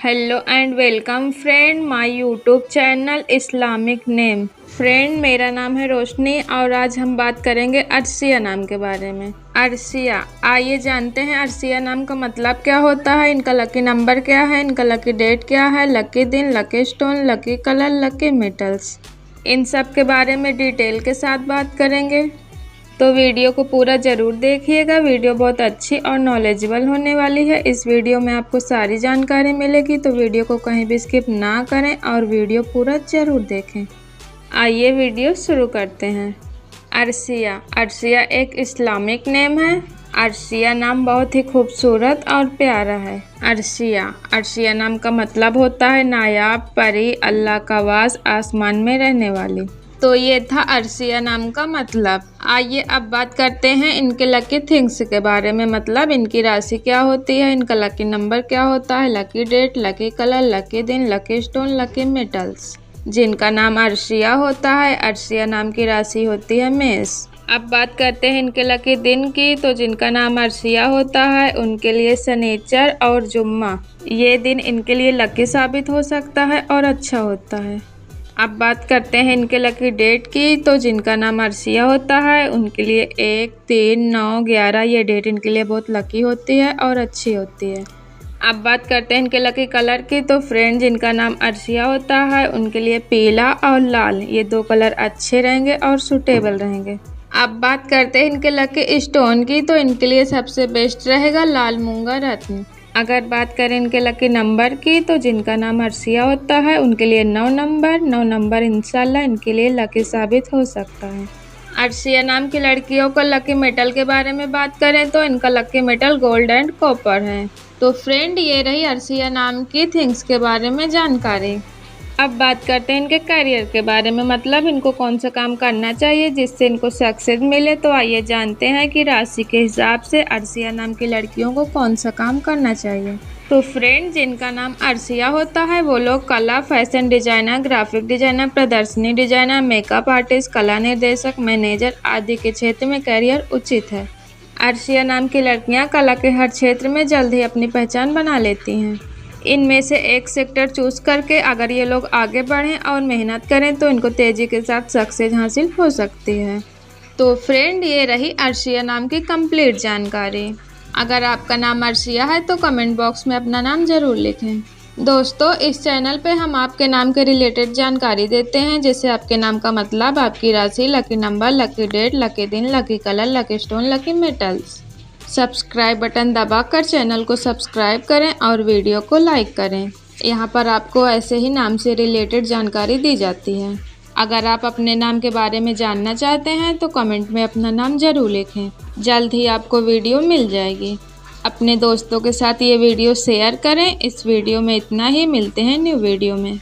Hello and welcome friend my YouTube channel Islamic name. Friend, मेरा नाम है रोशनी और आज हम बात करेंगे अर्सिया नाम के बारे में। अर्सिया, आइए जानते हैं अर्सिया नाम का मतलब क्या होता है, इनका लकी नंबर क्या है, इनका लकी डेट क्या है, लकी दिन, lucky stone, lucky colour, lucky metals, इन सब के बारे में डिटेल के साथ बात करेंगे। तो वीडियो को पूरा ज़रूर देखिएगा। वीडियो बहुत अच्छी और नॉलेजेबल होने वाली है। इस वीडियो में आपको सारी जानकारी मिलेगी, तो वीडियो को कहीं भी स्किप ना करें और वीडियो पूरा ज़रूर देखें। आइए वीडियो शुरू करते हैं। अर्सिया, अर्सिया एक इस्लामिक नेम है। अर्सिया नाम बहुत ही खूबसूरत और प्यारा है। अर्सिया, अर्सिया नाम का मतलब होता है नायाब, परी, अल्लाह का वास, आसमान में रहने वाली। तो ये था अर्सिया नाम का मतलब। आइए अब बात करते हैं इनके लकी थिंग्स के बारे में, मतलब इनकी राशि क्या होती है, इनका लकी नंबर क्या होता है, lucky date, lucky colour, lucky दिन, लकी स्टोन, लकी मेटल्स। जिनका नाम अर्सिया होता है, अर्सिया नाम की राशि होती है मेष। अब बात करते हैं इनके लकी दिन की। तो जिनका नाम अर्सिया होता है उनके लिए शनिचर और जुम्मा, ये दिन इनके लिए लकी साबित हो सकता है और अच्छा होता है। अब बात करते हैं इनके लकी डेट की। तो जिनका नाम अर्सिया होता है उनके लिए 1, 3, 9, 11 ये डेट इनके लिए बहुत लकी होती है और अच्छी होती है। अब बात करते हैं इनके लकी कलर की। तो फ्रेंड, जिनका नाम अर्सिया होता है उनके लिए पीला और लाल ये दो कलर अच्छे रहेंगे और सूटेबल रहेंगे। अब बात करते हैं इनके लकी स्टोन की। तो इनके लिए सबसे बेस्ट रहेगा लाल मूंगा रत्न। अगर बात करें इनके लकी नंबर की, तो जिनका नाम अर्सिया होता है उनके लिए 9 नंबर इंशाल्लाह इनके लिए लकी साबित हो सकता है। अर्सिया नाम की लड़कियों को लकी मेटल के बारे में बात करें तो इनका lucky metal gold and copper है। तो फ्रेंड, ये रही अर्सिया नाम की थिंग्स के बारे में जानकारी। अब बात करते हैं इनके करियर के बारे में, मतलब इनको कौन सा काम करना चाहिए जिससे इनको सक्सेस मिले। तो आइए जानते हैं कि राशि के हिसाब से अर्सिया नाम की लड़कियों को कौन सा काम करना चाहिए। तो फ्रेंड, जिनका नाम अर्सिया होता है वो लोग कला, फैशन डिजाइनर, ग्राफिक डिजाइनर, प्रदर्शनी डिजाइनर, मेकअप आर्टिस्ट, कला निर्देशक, मैनेजर आदि के क्षेत्र में करियर उचित है। अर्सिया नाम की लड़कियाँ कला के हर क्षेत्र में जल्द ही अपनी पहचान बना लेती हैं। इनमें से एक सेक्टर चूज करके अगर ये लोग आगे बढ़ें और मेहनत करें तो इनको तेज़ी के साथ सक्सेस हासिल हो सकती है। तो फ्रेंड, ये रही अर्सिया नाम की कंप्लीट जानकारी। अगर आपका नाम अर्सिया है तो कमेंट बॉक्स में अपना नाम ज़रूर लिखें। दोस्तों, इस चैनल पे हम आपके नाम के रिलेटेड जानकारी देते हैं, जैसे आपके नाम का मतलब, आपकी राशि, lucky number, lucky date, lucky दिन, lucky colour, lucky stone, lucky metals. Subscribe button दबाकर चैनल को सब्सक्राइब करें और वीडियो को लाइक करें। यहाँ पर आपको ऐसे ही नाम से रिलेटेड जानकारी दी जाती है। अगर आप अपने नाम के बारे में जानना चाहते हैं तो कमेंट में अपना नाम ज़रूर लिखें। जल्द ही आपको वीडियो मिल जाएगी। अपने दोस्तों के साथ ये वीडियो शेयर करें। इस वीडियो में इतना ही, मिलते हैं न्यू वीडियो में।